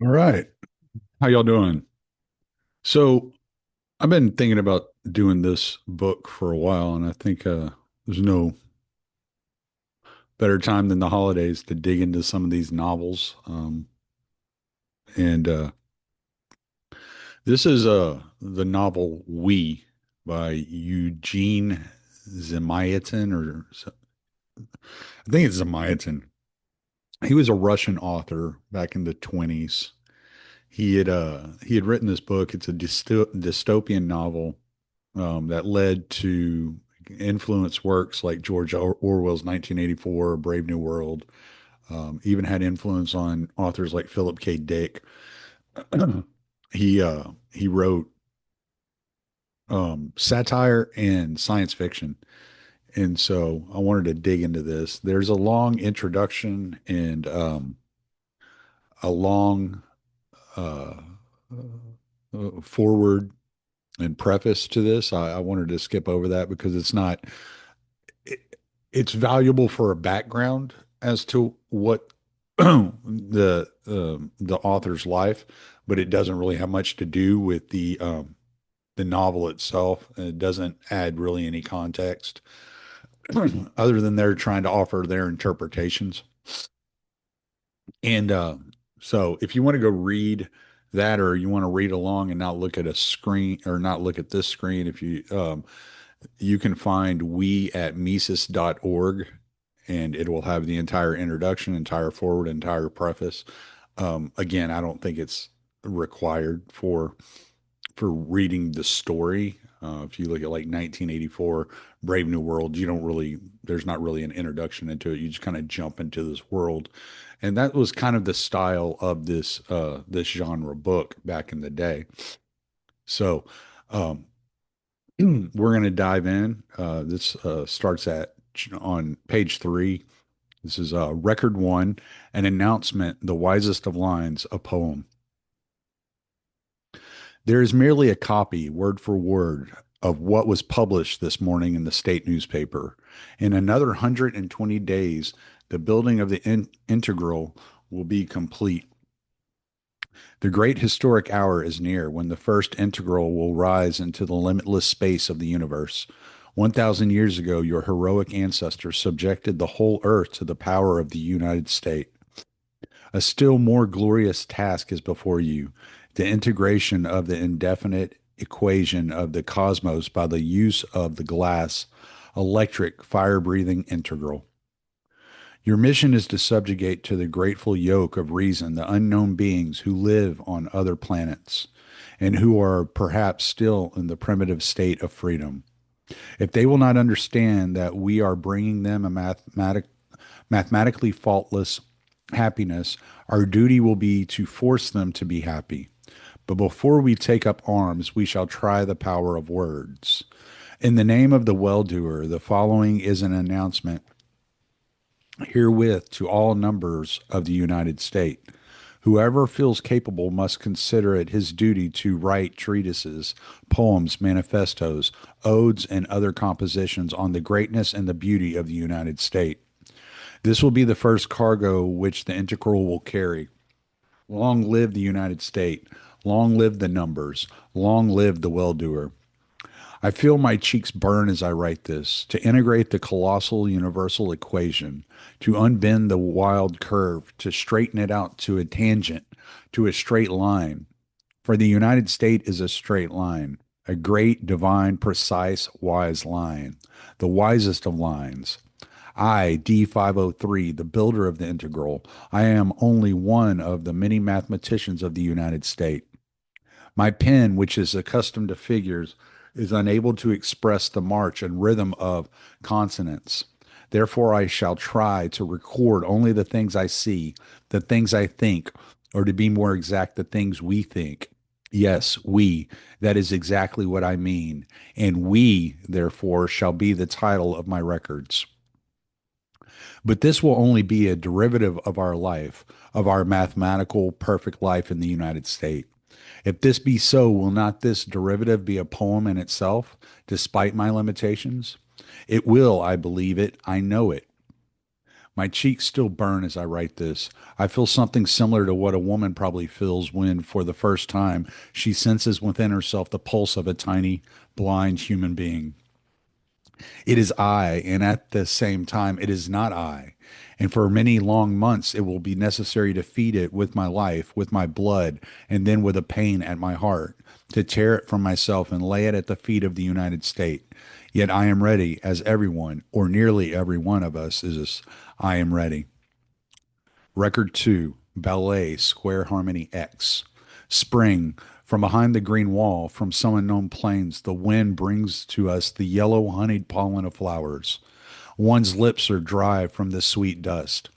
All right. How y'all doing? So I've been thinking about doing this book for a while, and I think there's no better time than the holidays to dig into some of these novels. And This is the novel We by Eugene Zamyatin, I think it's Zamyatin. He was a Russian author back in the 20s. He had written this book. It's a dystopian novel that led to influence works like George Orwell's 1984, Brave New World. Even had influence on authors like Philip K. Dick. He wrote satire and science fiction, and so I wanted to dig into this. There's a long introduction and a long uh, forward and preface to this. I wanted to skip over that because it's not it, it's valuable for a background as to what the author's life, but it doesn't really have much to do with the novel itself. And it doesn't add really any context other than they're trying to offer their interpretations. And so if you want to go read that, or you want to read along and not look at a screen or not look at this screen, if you you can find we at Mises.org, and it will have the entire introduction, entire forward, entire preface. Again, I don't think it's required for reading the story. If you look at like 1984, Brave New World, you don't really, there's not really an introduction into it. You just kind of jump into this world. And that was kind of the style of this genre book back in the day. So, um, we're going to dive in. This starts at on page 3. This is record 1, an announcement, the wisest of lines, a poem. There is merely a copy, word for word, of what was published this morning in the state newspaper. In another 120 days, the building of the integral will be complete. The great historic hour is near when the first integral will rise into the limitless space of the universe. 1,000 years ago, your heroic ancestors subjected the whole earth to the power of the United States. A still more glorious task is before you, the integration of the indefinite equation of the cosmos by the use of the glass, electric, fire breathing integral. Your mission is to subjugate to the grateful yoke of reason the unknown beings who live on other planets and who are perhaps still in the primitive state of freedom. If they will not understand that we are bringing them a mathematically faultless happiness, our duty will be to force them to be happy. But before we take up arms, we shall try the power of words. In the name of the well doer, the following is an announcement herewith to all numbers of the United States. Whoever feels capable must consider it his duty to write treatises, poems, manifestos, odes, and other compositions on the greatness and the beauty of the United States. This will be the first cargo which the Integral will carry. Long live the United States. Long live the numbers. Long live the well doer. I feel my cheeks burn as I write this, to integrate the colossal universal equation, to unbend the wild curve, to straighten it out to a tangent, to a straight line. For the United States is a straight line, a great, divine, precise, wise line, the wisest of lines. I, D503, the builder of the integral, I am only one of the many mathematicians of the United States. My pen, which is accustomed to figures, is unable to express the march and rhythm of consonants. Therefore, I shall try to record only the things I see, the things I think, or to be more exact, the things we think. Yes, we. That is exactly what I mean. And we, therefore, shall be the title of my records. But this will only be a derivative of our life, of our mathematical, perfect life in the United States. If this be so, will not this derivative be a poem in itself, despite my limitations? It will, I believe it, I know it. My cheeks still burn as I write this. I feel something similar to what a woman probably feels when, for the first time, she senses within herself the pulse of a tiny, blind human being. It is I, and at the same time, it is not I. And for many long months, it will be necessary to feed it with my life, with my blood, and then with a pain at my heart, to tear it from myself and lay it at the feet of the United States. Yet I am ready, as everyone, or nearly every one of us is. I am ready. Record 2, Ballet, Square Harmony X. Spring. From behind the green wall, from some unknown plains, the wind brings to us the yellow honeyed pollen of flowers. One's lips are dry from the sweet dust.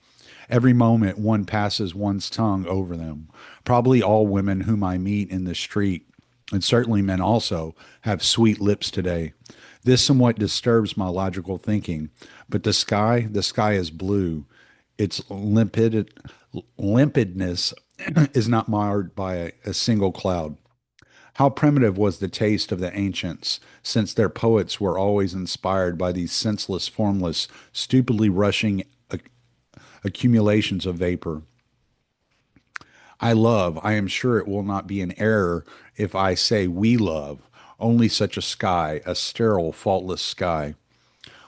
Every moment one passes one's tongue over them. Probably all women whom I meet in the street, and certainly men also, have sweet lips today. This somewhat disturbs my logical thinking, but the sky is blue. Its limpidness is not marred by a single cloud. How primitive was the taste of the ancients, since their poets were always inspired by these senseless, formless, stupidly rushing accumulations of vapor. I am sure it will not be an error if I say we love, only such a sky, a sterile, faultless sky.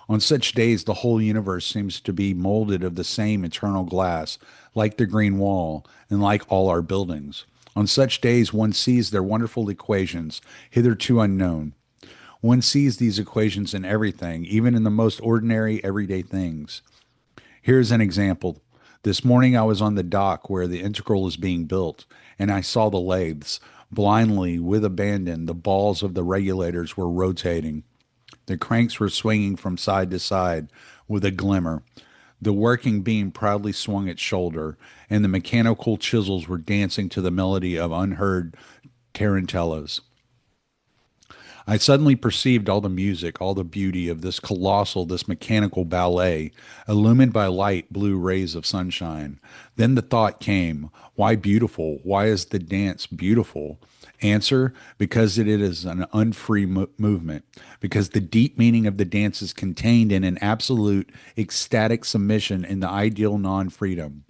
On such days, the whole universe seems to be molded of the same eternal glass, like the green wall, and like all our buildings. On such days, one sees their wonderful equations, hitherto unknown. One sees these equations in everything, even in the most ordinary, everyday things. Here's an example. This morning, I was on the dock where the integral is being built, and I saw the lathes. Blindly, with abandon, the balls of the regulators were rotating. The cranks were swinging from side to side with a glimmer. The working beam proudly swung its shoulder, and the mechanical chisels were dancing to the melody of unheard tarantellas. I suddenly perceived all the music, all the beauty of this colossal, this mechanical ballet, illumined by light blue rays of sunshine. Then the thought came, why beautiful? Why is the dance beautiful? Answer, because it is an unfree movement, because the deep meaning of the dance is contained in an absolute ecstatic submission in the ideal non freedom.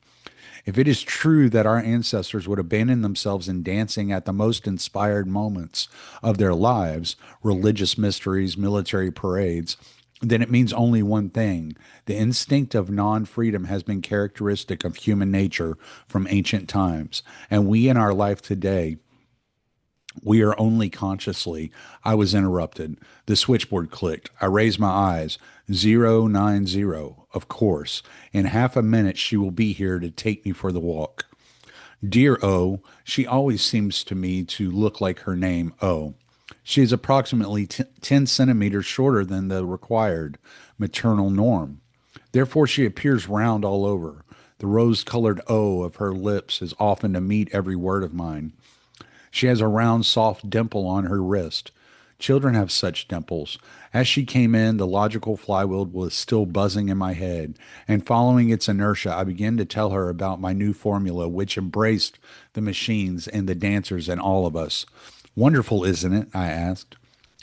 If it is true that our ancestors would abandon themselves in dancing at the most inspired moments of their lives, religious mysteries, military parades, then it means only one thing. The instinct of non freedom has been characteristic of human nature from ancient times, and we in our life today we are only consciously. I was interrupted. The switchboard clicked. I raised my eyes. 090, of course. In half a minute, she will be here to take me for the walk. Dear O, she always seems to me to look like her name, O. She is approximately 10 centimeters shorter than the required maternal norm. Therefore, she appears round all over. The rose colored O of her lips is often to meet every word of mine. She has a round, soft dimple on her wrist. Children have such dimples. As she came in, the logical flywheel was still buzzing in my head, and following its inertia, I began to tell her about my new formula, which embraced the machines and the dancers and all of us. Wonderful, isn't it? I asked.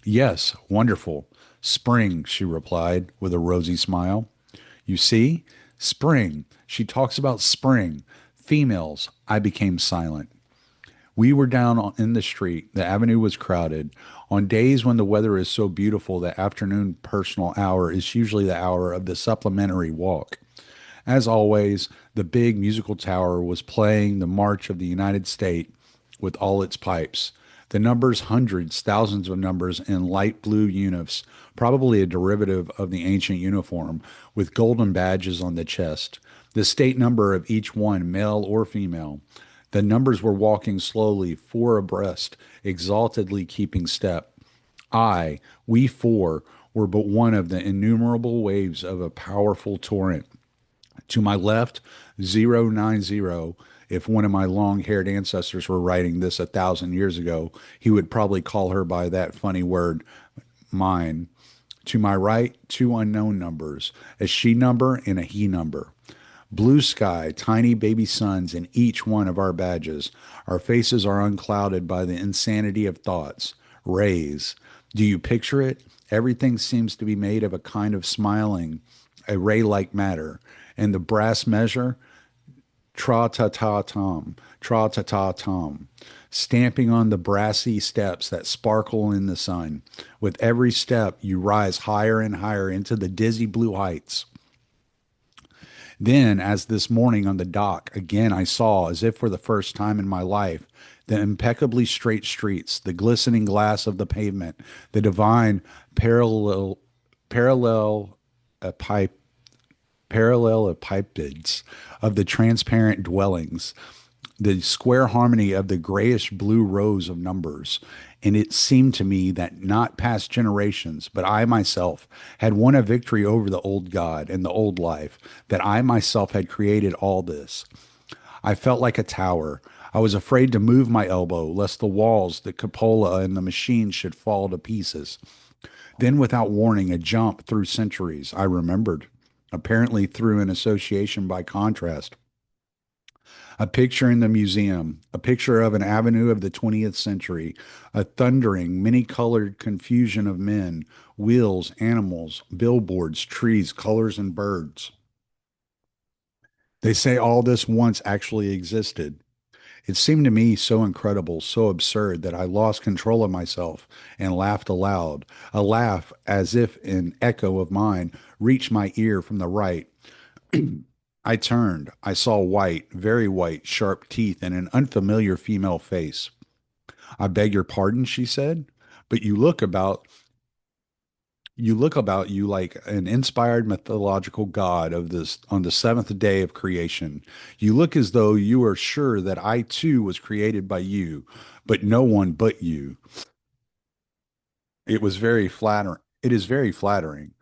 Yes, wonderful. Spring, she replied with a rosy smile. You see? Spring. She talks about spring. Females. I became silent. We were in the street. The avenue was crowded. On days when the weather is so beautiful, the afternoon personal hour is usually the hour of the supplementary walk. As always, the big musical tower was playing the March of the United States with all its pipes. The numbers, hundreds, thousands of numbers in light blue unifs, probably a derivative of the ancient uniform, with golden badges on the chest. The state number of each one, male or female. The numbers were walking slowly, four abreast, exaltedly keeping step. We four, were but one of the innumerable waves of a powerful torrent. To my left, 090. If one of my long haired ancestors were writing this 1,000 years ago, he would probably call her by that funny word, mine. To my right, two unknown numbers, a she number and a he number. Blue sky, tiny baby suns in each one of our badges. Our faces are unclouded by the insanity of thoughts. Rays. Do you picture it? Everything seems to be made of a kind of smiling, a ray like matter. and the brass measure, tra-ta-ta-tom, tra-ta-ta-tom, stamping on the brassy steps that sparkle in the sun. With every step, you rise higher and higher into the dizzy blue heights. Then, as this morning on the dock, again I saw, as if for the first time in my life, the impeccably straight streets, the glistening glass of the pavement, the divine parallel parallel pipe parallelopipeds of the transparent dwellings, the square harmony of the grayish blue rows of numbers. And it seemed to me that not past generations, but I myself had won a victory over the old God and the old life, that I myself had created all this. I felt like a tower. I was afraid to move my elbow, lest the walls, the cupola, and the machine should fall to pieces. Then, without warning, a jump through centuries, I remembered, apparently through an association by contrast. A picture in the museum, a picture of an avenue of the 20th century, a thundering, many colored confusion of men, wheels, animals, billboards, trees, colors, and birds. They say all this once actually existed. It seemed to me so incredible, so absurd, that I lost control of myself and laughed aloud, a laugh as if an echo of mine reached my ear from the right. I turned. I saw white, very white, sharp teeth and an unfamiliar female face. I beg your pardon, she said, but you look about you like an inspired mythological god of this on the seventh day of creation. You look as though you are sure that I too was created by you, but no one but you. It was very flattering. It is very flattering.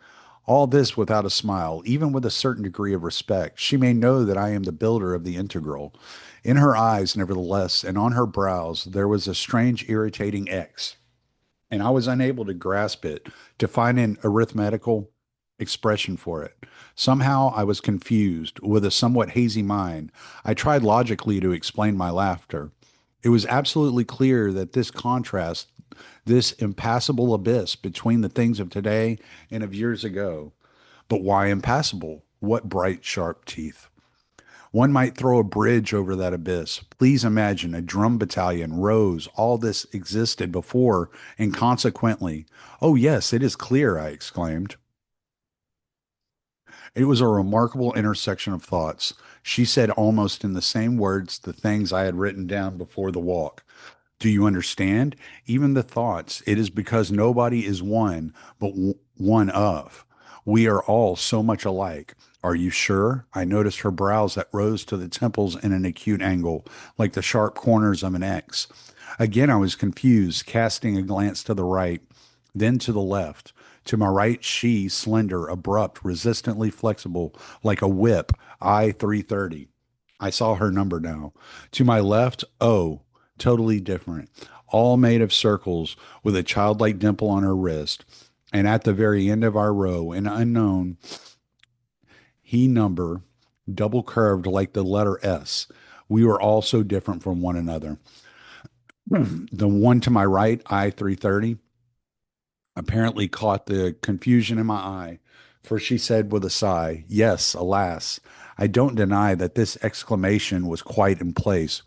All this without a smile, even with a certain degree of respect. She may know that I am the builder of the integral. In her eyes, nevertheless, and on her brows, there was a strange, irritating X, and I was unable to grasp it, to find an arithmetical expression for it. Somehow I was confused, with a somewhat hazy mind. I tried logically to explain my laughter. It was absolutely clear that this contrast, this impassable abyss between the things of today and of years ago. But why impassable? What bright, sharp teeth! One might throw a bridge over that abyss. Please imagine a drum battalion rose. All this existed before, and consequently, oh, yes, it is clear, I exclaimed. It was a remarkable intersection of thoughts. She said almost in the same words the things I had written down before the walk. Do you understand? Even the thoughts. It is because nobody is one, but one of. We are all so much alike. Are you sure? I noticed her brows that rose to the temples in an acute angle, like the sharp corners of an X. Again, I was confused, casting a glance to the right, then to the left. To my right, she, slender, abrupt, resistantly flexible, like a whip, I 330. I saw her number now. To my left, O, totally different, all made of circles, with a childlike dimple on her wrist. And at the very end of our row, an unknown he number, double curved like the letter S. We were all so different from one another. The one to my right, I 330, apparently caught the confusion in my eye, for she said with a sigh, yes, alas. I don't deny that this exclamation was quite in place.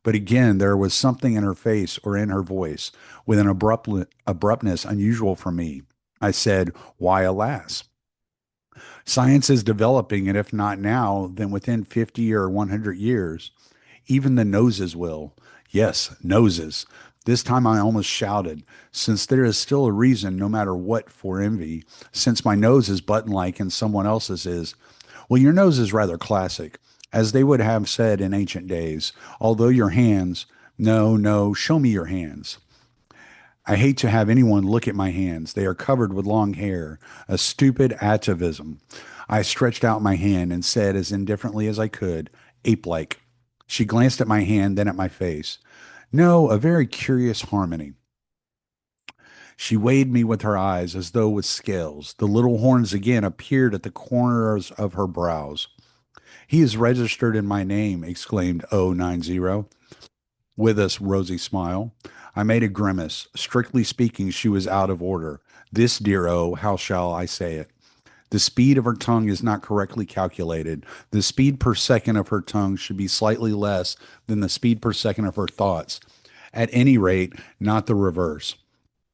But again, there was something in her face or in her voice with an abruptness unusual for me. I said, why, alas? Science is developing, and if not now, then within 50 or 100 years, even the noses will. Yes, noses. This time I almost shouted, since there is still a reason, no matter what, for envy, since my nose is button like and someone else's is. Well, your nose is rather classic, as they would have said in ancient days, although your hands, no, no, show me your hands. I hate to have anyone look at my hands. They are covered with long hair, a stupid atavism. I stretched out my hand and said as indifferently as I could, ape like. She glanced at my hand, then at my face. No, a very curious harmony. She weighed me with her eyes as though with scales. The little horns again appeared at the corners of her brows. He is registered in my name, exclaimed O90, with a rosy smile. I made a grimace. Strictly speaking, she was out of order. This dear O, how shall I say it? The speed of her tongue is not correctly calculated. The speed per second of her tongue should be slightly less than the speed per second of her thoughts. At any rate, not the reverse.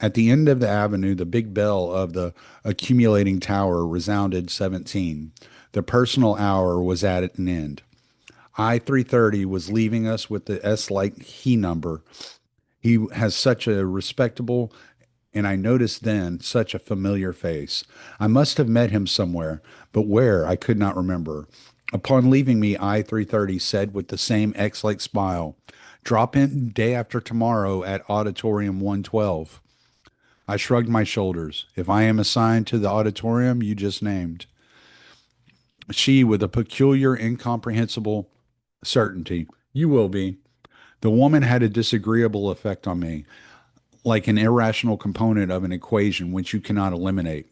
At the end of the avenue, the big bell of the accumulating tower resounded 17. The personal hour was at an end. I 330 was leaving us with the S like he number. He has such a respectable, and I noticed then such a familiar face. I must have met him somewhere, but where I could not remember. Upon leaving me, I 330 said with the same X like smile, "Drop in day after tomorrow at Auditorium 112." I shrugged my shoulders. If I am assigned to the auditorium you just named, she with a peculiar, incomprehensible certainty, "You will be." The woman had a disagreeable effect on me, like an irrational component of an equation which you cannot eliminate.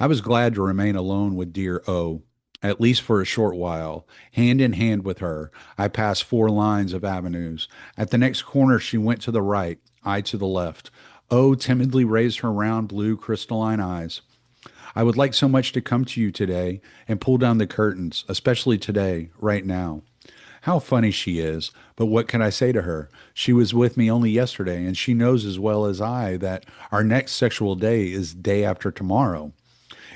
I was glad to remain alone with dear O, at least for a short while. Hand in hand with her, I passed four lines of avenues. At the next corner, she went to the right, I to the left. O timidly raised her round blue crystalline eyes. "I would like so much to come to you today and pull down the curtains, especially today, right now." How funny she is, but what can I say to her? She was with me only yesterday, and she knows as well as I that our next sexual day is day after tomorrow.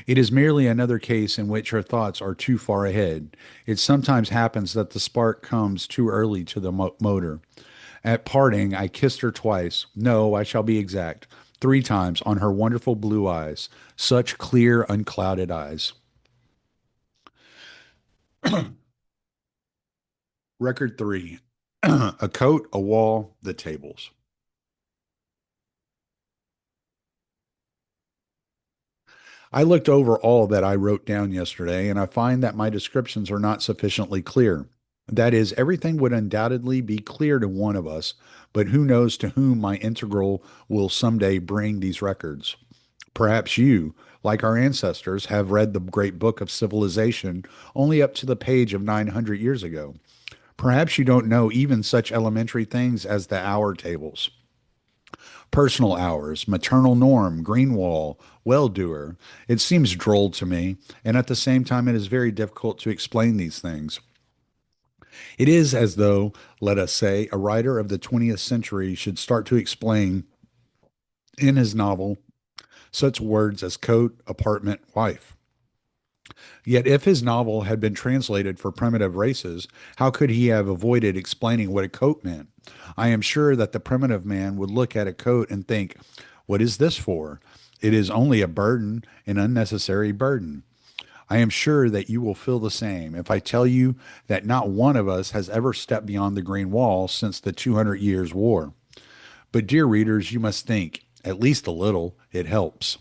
It is merely another case in which her thoughts are too far ahead. It sometimes happens that the spark comes too early to the motor. At parting, I kissed her twice. No, I shall be exact. Three times on her wonderful blue eyes. Such clear, unclouded eyes. Record three. A coat, a wall, the tables. I looked over all that I wrote down yesterday, and I find that my descriptions are not sufficiently clear. That is, everything would undoubtedly be clear to one of us, but who knows to whom my integral will someday bring these records? Perhaps you, like our ancestors, have read the great book of civilization only up to the page of 900 years ago. Perhaps you don't know even such elementary things as the hour tables. Personal hours, maternal norm, Greenwall, well doer. It seems droll to me, and at the same time, it is very difficult to explain these things. It is as though, let us say, a writer of the 20th century should start to explain in his novel such words as coat, apartment, wife. Yet, if his novel had been translated for primitive races, how could he have avoided explaining what a coat meant? I am sure that the primitive man would look at a coat and think, "What is this for? It is only a burden, an unnecessary burden." I am sure that you will feel the same if I tell you that not one of us has ever stepped beyond the Green Wall since the 200 Years' War. But, dear readers, you must think, at least a little, it helps.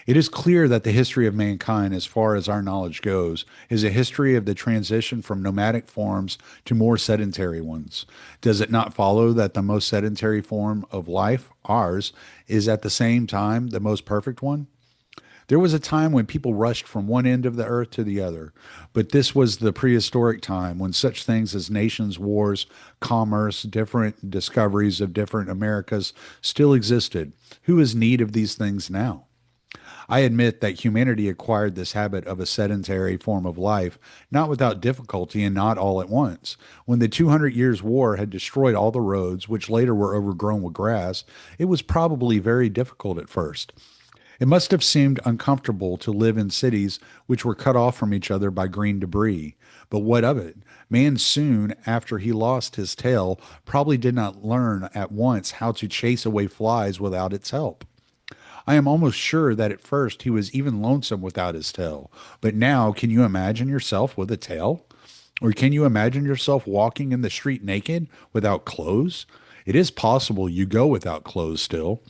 It is clear that the history of mankind, as far as our knowledge goes, is a history of the transition from nomadic forms to more sedentary ones. Does it not follow that the most sedentary form of life, ours, is at the same time the most perfect one? There was a time when people rushed from one end of the earth to the other, but this was the prehistoric time when such things as nations, wars, commerce, different discoveries of different Americas still existed. Who is in need of these things now? I admit that humanity acquired this habit of a sedentary form of life, not without difficulty and not all at once. When the 200 Years' War had destroyed all the roads, which later were overgrown with grass, it was probably very difficult at first. It must have seemed uncomfortable to live in cities which were cut off from each other by green debris. But what of it? Man soon after he lost his tail probably did not learn at once how to chase away flies without its help. I am almost sure that at first he was even lonesome without his tail. But now, can you imagine yourself with a tail? Or can you imagine yourself walking in the street naked without clothes? It is possible you go without clothes still.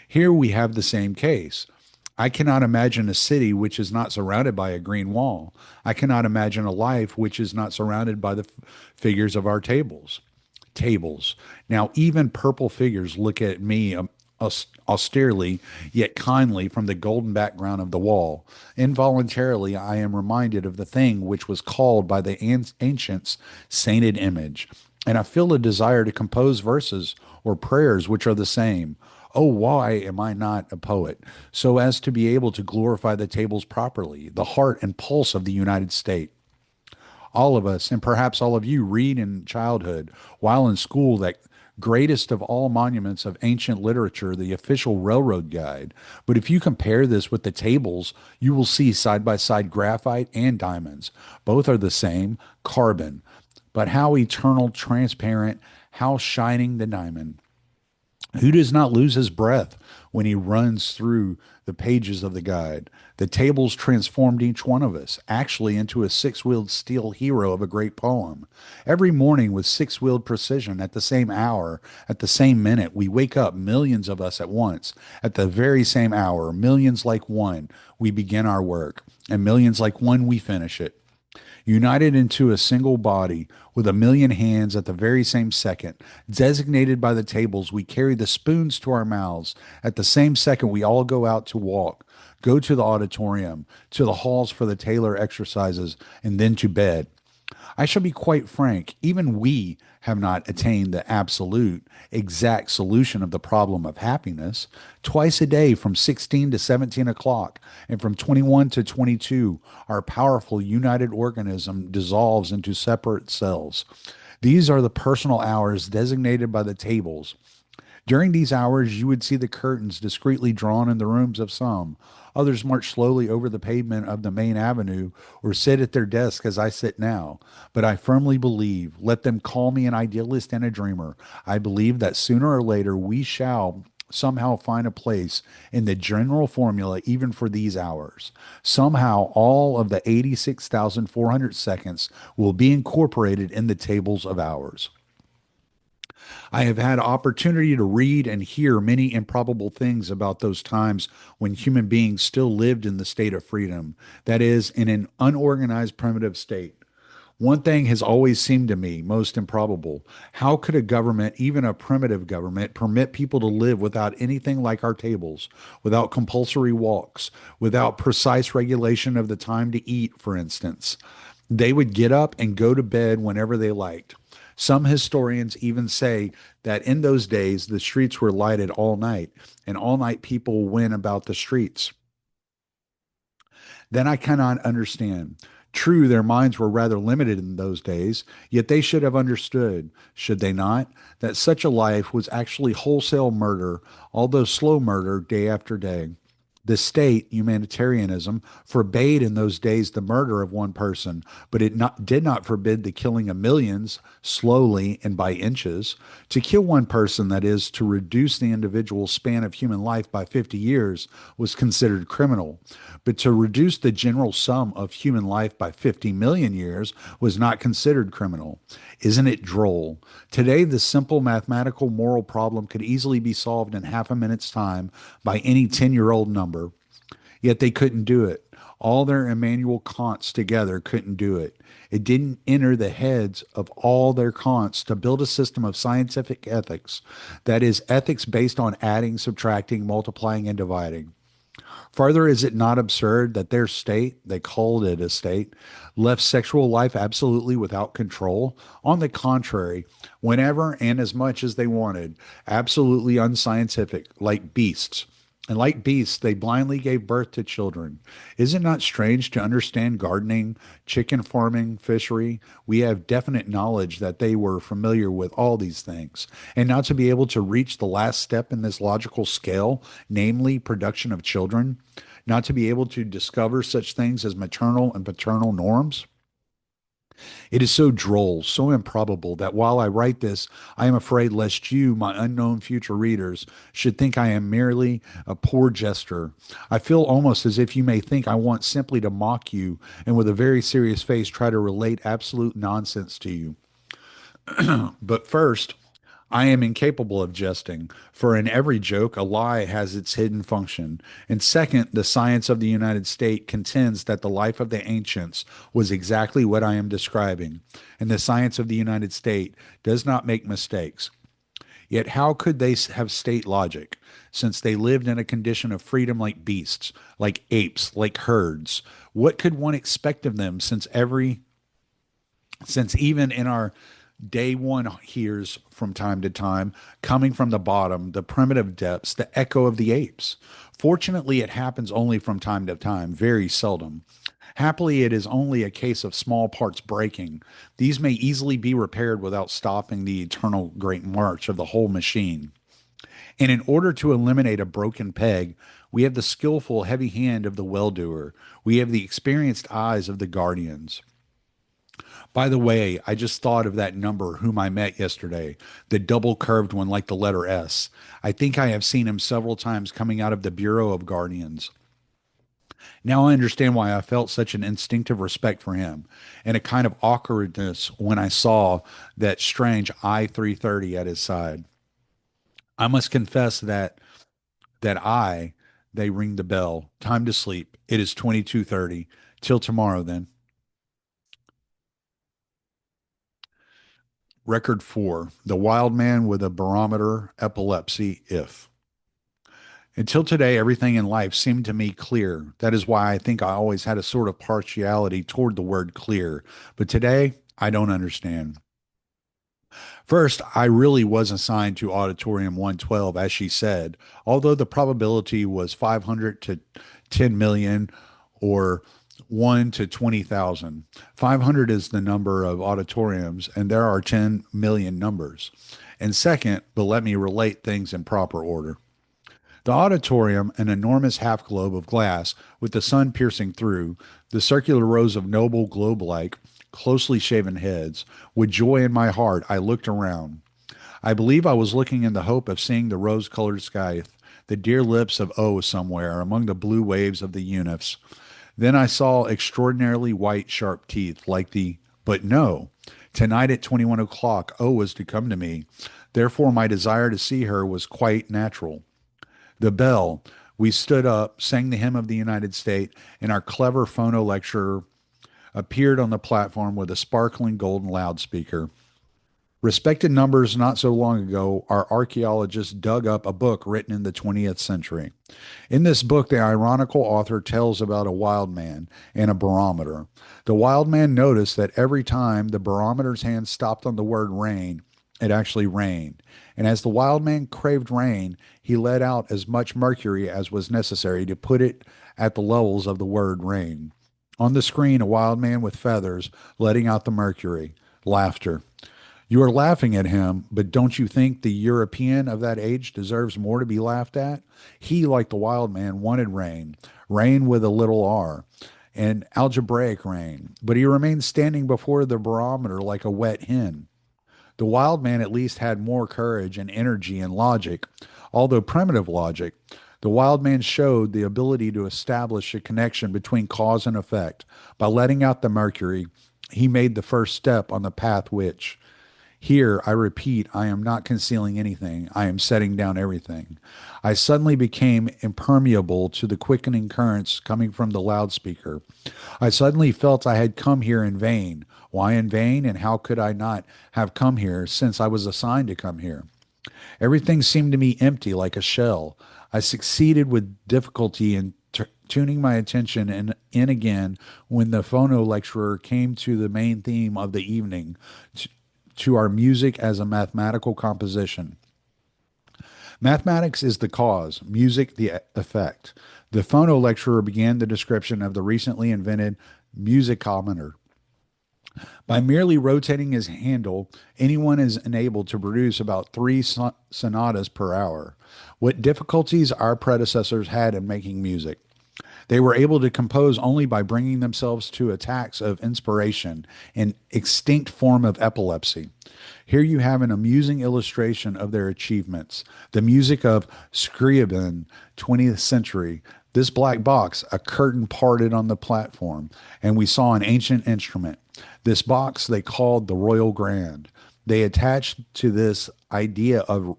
Here we have the same case. I cannot imagine a city which is not surrounded by a green wall. I cannot imagine a life which is not surrounded by the figures of our tables. Tables. Now, even purple figures look at me austerely yet kindly from the golden background of the wall. Involuntarily, I am reminded of the thing which was called by the ancients sainted image, and I feel a desire to compose verses or prayers which are the same. Oh, why am I not a poet? So as to be able to glorify the tables properly, the heart and pulse of the United States. All of us, and perhaps all of you, read in childhood while in school that greatest of all monuments of ancient literature, the official railroad guide. But if you compare this with the tables, you will see side by side graphite and diamonds. Both are the same, carbon. But how eternal, transparent, how shining the diamond. Who does not lose his breath when he runs through the pages of the guide? The tables transformed each one of us, actually into a six wheeled steel hero of a great poem. Every morning, with six wheeled precision, at the same hour, at the same minute, we wake up, millions of us at once. At the very same hour, millions like one, we begin our work, and millions like one, we finish it united into a single body with a million hands at the very same second. Designated by the tables, we carry the spoons to our mouths. At the same second, we all go out to walk, go to the auditorium, to the halls for the Taylor exercises, and then to bed. I shall be quite frank, even we have not attained the absolute, exact solution of the problem of happiness. Twice a day from 16 to 17 o'clock and from 21 to 22, our powerful united organism dissolves into separate cells. These are the personal hours designated by the tables. During these hours, you would see the curtains discreetly drawn in the rooms of some. Others march slowly over the pavement of the main avenue or sit at their desk as I sit now. But I firmly believe, let them call me an idealist and a dreamer, I believe that sooner or later we shall somehow find a place in the general formula even for these hours. Somehow all of the 86,400 seconds will be incorporated in the tables of hours. I have had opportunity to read and hear many improbable things about those times when human beings still lived in the state of freedom, that is, in an unorganized primitive state. One thing has always seemed to me most improbable. How could a government, even a primitive government, permit people to live without anything like our tables, without compulsory walks, without precise regulation of the time to eat, for instance? They would get up and go to bed whenever they liked. Some historians even say that in those days the streets were lighted all night, and all night people went about the streets. Then I cannot understand. True, their minds were rather limited in those days, yet they should have understood, should they not, that such a life was actually wholesale murder, although slow murder day after day. The state, humanitarianism, forbade in those days the murder of one person, but did not forbid the killing of millions slowly and by inches. To kill one person, that is, to reduce the individual span of human life by 50 years, was considered criminal. But to reduce the general sum of human life by 50 million years was not considered criminal. Isn't it droll? Today, the simple mathematical moral problem could easily be solved in half a minute's time by any 10-year-old number. Yet they couldn't do it. All their Immanuel Kants together couldn't do it. It didn't enter the heads of all their Kants to build a system of scientific ethics, that is, ethics based on adding, subtracting, multiplying, and dividing. Further, is it not absurd that their state, they called it a state, left sexual life absolutely without control? On the contrary, whenever and as much as they wanted, absolutely unscientific, like beasts. And like beasts, they blindly gave birth to children. Is it not strange to understand gardening, chicken farming, fishery? We have definite knowledge that they were familiar with all these things. And now to be able to reach the last step in this logical scale, namely production of children, not to be able to discover such things as maternal and paternal norms? It is so droll, so improbable that while I write this, I am afraid lest you, my unknown future readers, should think I am merely a poor jester. I feel almost as if you may think I want simply to mock you and with a very serious face try to relate absolute nonsense to you. But first, I am incapable of jesting, for in every joke a lie has its hidden function. And second, the science of the United States contends that the life of the ancients was exactly what I am describing, and the science of the United States does not make mistakes. Yet how could they have state logic, since they lived in a condition of freedom like beasts, like apes, like herds? What could one expect of them since even in our Day one hears from time to time, coming from the bottom, the primitive depths, the echo of the apes. Fortunately, it happens only from time to time, very seldom. Happily, it is only a case of small parts breaking. These may easily be repaired without stopping the eternal great march of the whole machine. And in order to eliminate a broken peg, we have the skillful, heavy hand of the well doer. We have the experienced eyes of the guardians. By the way, I just thought of that number whom I met yesterday, the double curved one like the letter S. I think I have seen him several times coming out of the Bureau of Guardians. Now I understand why I felt such an instinctive respect for him and a kind of awkwardness when I saw that strange I-330 at his side. I must confess that they ring the bell. Time to sleep. It is 22:30. Till tomorrow then. Record 4. The Wild Man with a Barometer Epilepsy If. Until today, everything in life seemed to me clear. That is why I think I always had a sort of partiality toward the word clear. But today, I don't understand. First, I really was assigned to Auditorium 112, as she said, although the probability was 500 to 10 million or 1 to 20,000. 500 is the number of auditoriums, and there are 10 million numbers. And second, but let me relate things in proper order. The auditorium, an enormous half globe of glass with the sun piercing through, the circular rows of noble globe like, closely shaven heads. With joy in my heart, I looked around. I believe I was looking in the hope of seeing the rose colored sky, the dear lips of O somewhere among the blue waves of the Unifs. Then I saw extraordinarily white, sharp teeth, like the. But no. Tonight at 21 o'clock, O was to come to me. Therefore, my desire to see her was quite natural. The bell. We stood up, sang the hymn of the United States, and our clever phono lecturer appeared on the platform with a sparkling golden loudspeaker. Respected numbers not so long ago, our archaeologists dug up a book written in the 20th century. In this book, the ironical author tells about a wild man and a barometer. The wild man noticed that every time the barometer's hand stopped on the word rain, it actually rained. And as the wild man craved rain, he let out as much mercury as was necessary to put it at the levels of the word rain. On the screen, a wild man with feathers letting out the mercury. Laughter. You are laughing at him, but don't you think the European of that age deserves more to be laughed at? He, like the wild man, wanted rain, rain with a little r, and algebraic rain, but he remained standing before the barometer like a wet hen. The wild man at least had more courage and energy and logic, although primitive logic. The wild man showed the ability to establish a connection between cause and effect. By letting out the mercury, he made the first step on the path which, here, I repeat, I am not concealing anything. I am setting down everything. I suddenly became impermeable to the quickening currents coming from the loudspeaker. I suddenly felt I had come here in vain. Why in vain, and how could I not have come here since I was assigned to come here? Everything seemed to me empty like a shell. I succeeded with difficulty in tuning my attention in again when the phono lecturer came to the main theme of the evening, to our music as a mathematical composition. Mathematics is the cause, music the effect. The phono lecturer began the description of the recently invented musicometer. By merely rotating his handle, anyone is enabled to produce about three sonatas per hour. What difficulties our predecessors had in making music. They were able to compose only by bringing themselves to attacks of inspiration, an extinct form of epilepsy. Here you have an amusing illustration of their achievements. The music of Scriabin, 20th century. This black box, a curtain parted on the platform, and we saw an ancient instrument. This box they called the Royal Grand. They attached to this idea of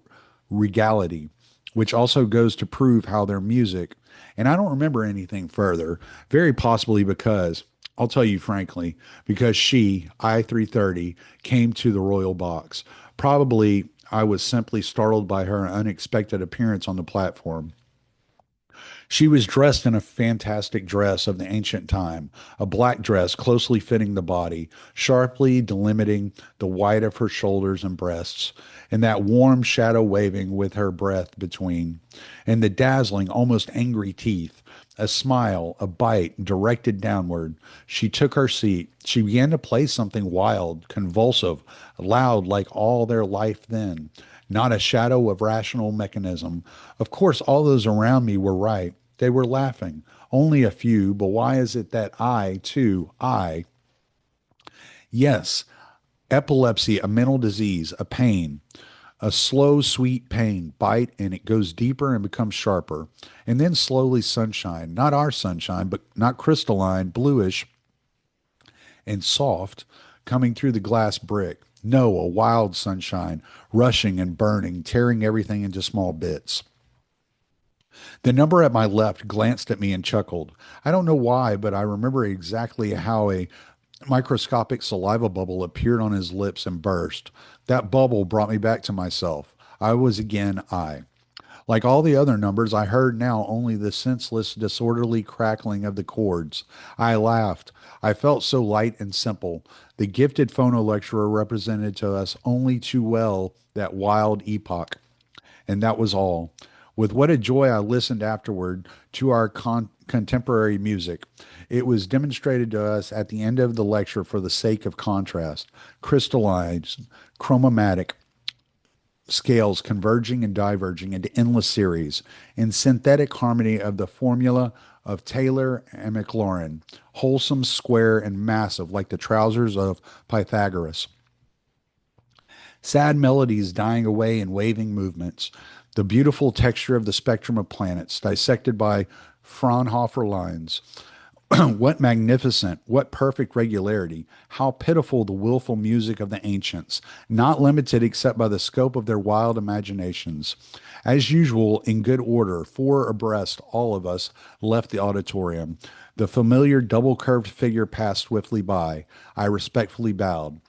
regality, which also goes to prove how their music, and I don't remember anything further, very possibly because, I'll tell you frankly, because she, I-330, came to the royal box. Probably I was simply startled by her unexpected appearance on the platform. She was dressed in a fantastic dress of the ancient time, a black dress closely fitting the body, sharply delimiting the white of her shoulders and breasts, and that warm shadow waving with her breath between, and the dazzling, almost angry teeth. A smile, a bite directed downward. She took her seat. She began to play something wild, convulsive, loud like all their life then. Not a shadow of rational mechanism. Of course, all those around me were right. They were laughing. Only a few, but why is it that I, too, yes, epilepsy, a mental disease, a pain, a slow, sweet pain, bite, and it goes deeper and becomes sharper. And then slowly sunshine, not our sunshine, but not crystalline, bluish and soft, coming through the glass brick. No, a wild sunshine, rushing and burning, tearing everything into small bits. The number at my left glanced at me and chuckled. I don't know why, but I remember exactly how a microscopic saliva bubble appeared on his lips and burst. That bubble brought me back to myself. I was again I. Like all the other numbers, I heard now only the senseless, disorderly crackling of the chords. I laughed. I felt so light and simple. The gifted phono lecturer represented to us only too well that wild epoch, and that was all. With what a joy I listened afterward to our contemporary music. It was demonstrated to us at the end of the lecture for the sake of contrast, crystallized, chromatic, scales converging and diverging into endless series in synthetic harmony of the formula of Taylor and Maclaurin, wholesome, square, and massive like the trousers of Pythagoras. Sad melodies dying away in waving movements, the beautiful texture of the spectrum of planets dissected by Fraunhofer lines. What magnificent, what perfect regularity, how pitiful the willful music of the ancients, not limited except by the scope of their wild imaginations. As usual, in good order, four abreast, all of us left the auditorium. The familiar double curved figure passed swiftly by. I respectfully bowed.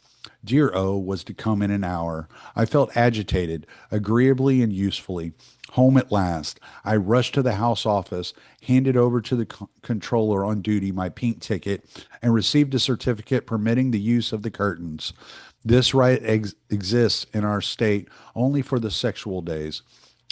Dear O was to come in an hour. I felt agitated, agreeably and usefully. Home at last. I rushed to the house office, handed over to the controller on duty my pink ticket, and received a certificate permitting the use of the curtains. This right exists in our state only for the sexual days.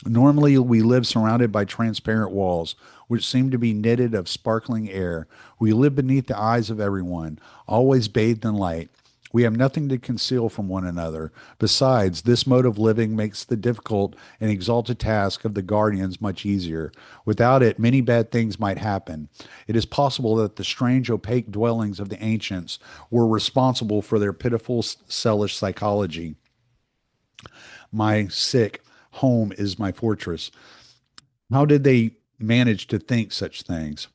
Normally, we live surrounded by transparent walls, which seem to be knitted of sparkling air. We live beneath the eyes of everyone, always bathed in light. We have nothing to conceal from one another. Besides, this mode of living makes the difficult and exalted task of the guardians much easier. Without it, many bad things might happen. It is possible that the strange, opaque dwellings of the ancients were responsible for their pitiful, selfish psychology. My sick home is my fortress. How did they manage to think such things?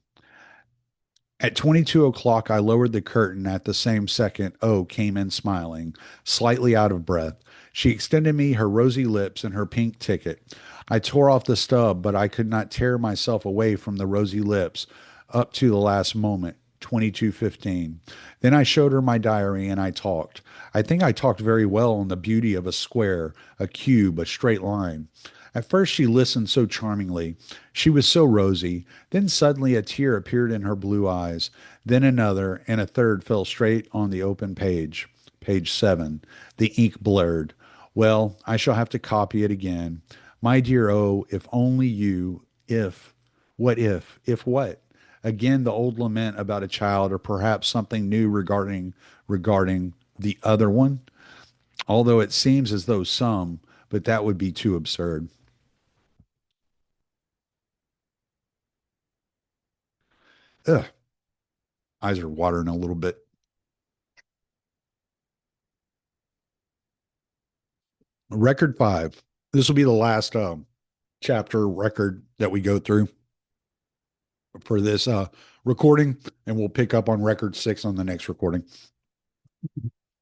At 22 o'clock, I lowered the curtain. At the same second, O came in smiling, slightly out of breath. She extended me her rosy lips and her pink ticket. I tore off the stub, but I could not tear myself away from the rosy lips up to the last moment. 22:15. Then I showed her my diary and I talked. I think I talked very well on the beauty of a square, a cube, a straight line. At first, she listened so charmingly. She was so rosy. Then suddenly a tear appeared in her blue eyes. Then another, and a third fell straight on the open page. Page 7. The ink blurred. Well, I shall have to copy it again. My dear O, if only you, if, what if? If what? Again, the old lament about a child, or perhaps something new regarding the other one. Although it seems as though some, but that would be too absurd. Ugh, eyes are watering a little bit. Record 5. This will be the last chapter record that we go through for this recording, and we'll pick up on record 6 on the next recording.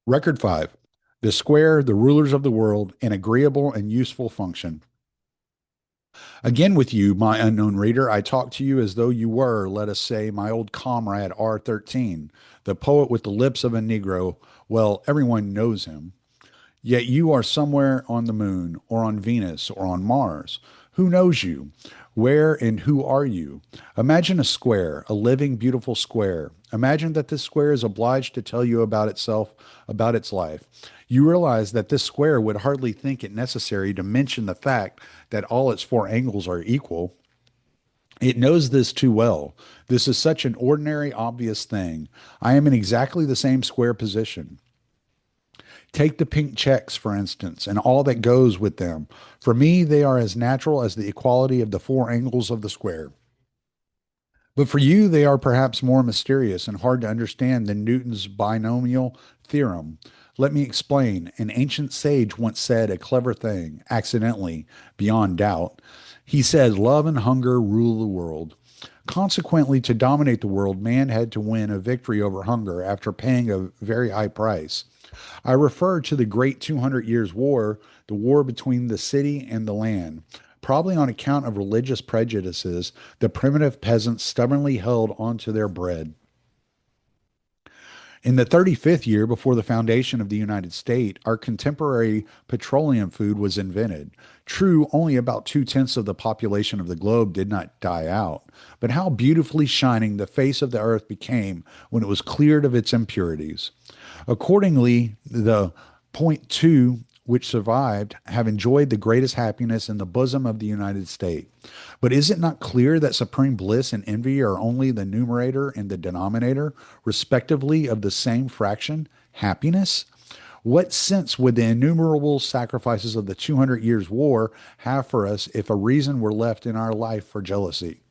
Record 5. The square, the rulers of the world, an agreeable and useful function. Again with you, my unknown reader, I talk to you as though you were, let us say, my old comrade R13, the poet with the lips of a Negro. Well, everyone knows him. Yet you are somewhere on the moon, or on Venus, or on Mars. Who knows you? Where and who are you? Imagine a square, a living, beautiful square. Imagine that this square is obliged to tell you about itself, about its life. You realize that this square would hardly think it necessary to mention the fact that all its four angles are equal. It knows this too well. This is such an ordinary, obvious thing. I am in exactly the same square position. Take the pink checks, for instance, and all that goes with them. For me, they are as natural as the equality of the four angles of the square. But for you, they are perhaps more mysterious and hard to understand than Newton's binomial theorem. Let me explain. An ancient sage once said a clever thing, accidentally, beyond doubt. He said, "Love and hunger rule the world." Consequently, to dominate the world, man had to win a victory over hunger after paying a very high price. I refer to the Great 200 Years' War, the war between the city and the land. Probably on account of religious prejudices, the primitive peasants stubbornly held on to their bread. In the 35th year before the foundation of the United States, our contemporary petroleum food was invented. True, only about two-tenths of the population of the globe did not die out, but how beautifully shining the face of the earth became when it was cleared of its impurities. Accordingly, the point two which survived have enjoyed the greatest happiness in the bosom of the United States. But is it not clear that supreme bliss and envy are only the numerator and the denominator, respectively, of the same fraction, happiness? What sense would the innumerable sacrifices of the 200 years' war have for us if a reason were left in our life for jealousy?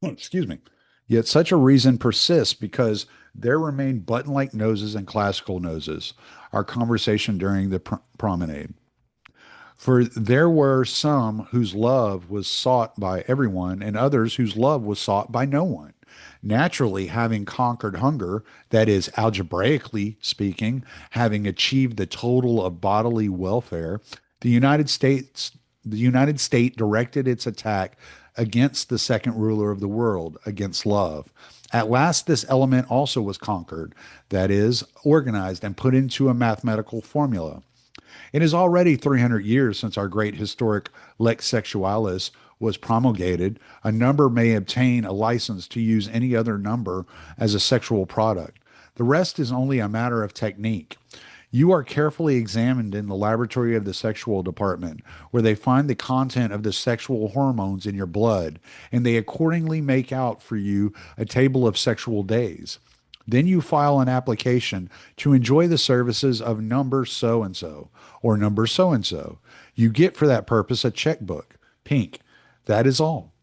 Excuse me. Yet such a reason persists because there remain button like noses and classical noses, our conversation during the promenade. For there were some whose love was sought by everyone, and others whose love was sought by no one. Naturally, having conquered hunger, that is, algebraically speaking, having achieved the total of bodily welfare, the United States the United States directed its attack against the second ruler of the world, against love. At last, this element also was conquered, that is, organized and put into a mathematical formula. It is already 300 years since our great historic Lex Sexualis was promulgated. A number may obtain a license to use any other number as a sexual product. The rest is only a matter of technique. You are carefully examined in the laboratory of the sexual department, where they find the content of the sexual hormones in your blood, and they accordingly make out for you a table of sexual days. Then you file an application to enjoy the services of number so and so or number so and so. You get for that purpose a checkbook, pink. That is all.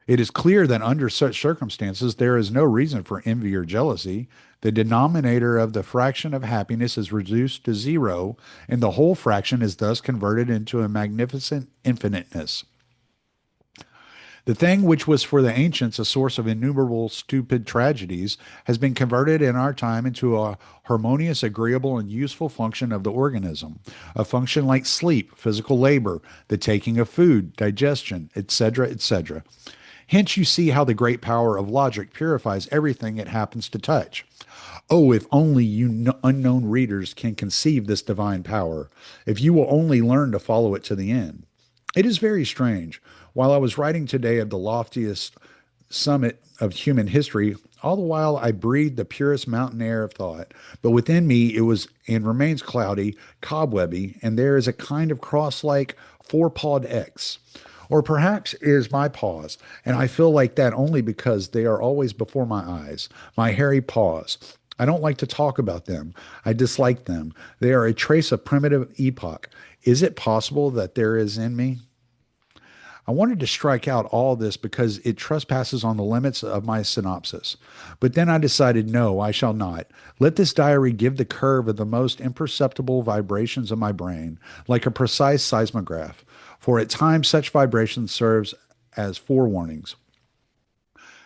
It is clear that under such circumstances there is no reason for envy or jealousy. The denominator of the fraction of happiness is reduced to zero, and the whole fraction is thus converted into a magnificent infiniteness. The thing which was for the ancients a source of innumerable stupid tragedies has been converted in our time into a harmonious, agreeable, and useful function of the organism, a function like sleep, physical labor, the taking of food, digestion, etc., etc. Hence, you see how the great power of logic purifies everything it happens to touch. Oh, if only you unknown readers can conceive this divine power, if you will only learn to follow it to the end. It is very strange. While I was writing today of the loftiest summit of human history, all the while I breathed the purest mountain air of thought. But within me it was and remains cloudy, cobwebby, and there is a kind of cross-like four-pawed X. Or perhaps it is my paws, and I feel like that only because they are always before my eyes, my hairy paws. I don't like to talk about them. I dislike them. They are a trace of primitive epoch. Is it possible that there is in me? I wanted to strike out all this because it trespasses on the limits of my synopsis. But then I decided, no, I shall not. Let this diary give the curve of the most imperceptible vibrations of my brain, like a precise seismograph. For at times such vibrations serves as forewarnings.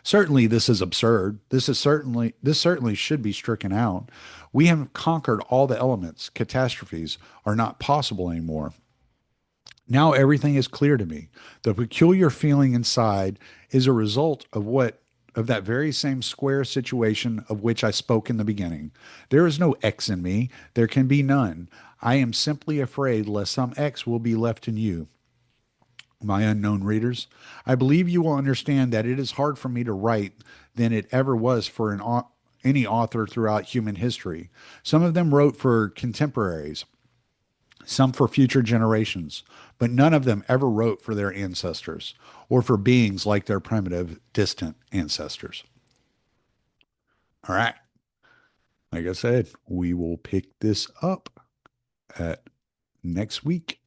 Certainly this is absurd. This certainly should be stricken out. We have conquered all the elements. Catastrophes are not possible anymore. Now everything is clear to me. The peculiar feeling inside is a result of that very same square situation of which I spoke in the beginning. There is no X in me. There can be none. I am simply afraid lest some X will be left in you. My unknown readers, I believe you will understand that it is hard for me to write than it ever was for any author throughout human history. Some of them wrote for contemporaries, some for future generations, but none of them ever wrote for their ancestors or for beings like their primitive, distant ancestors. All right. Like I said, we will pick this up at next week.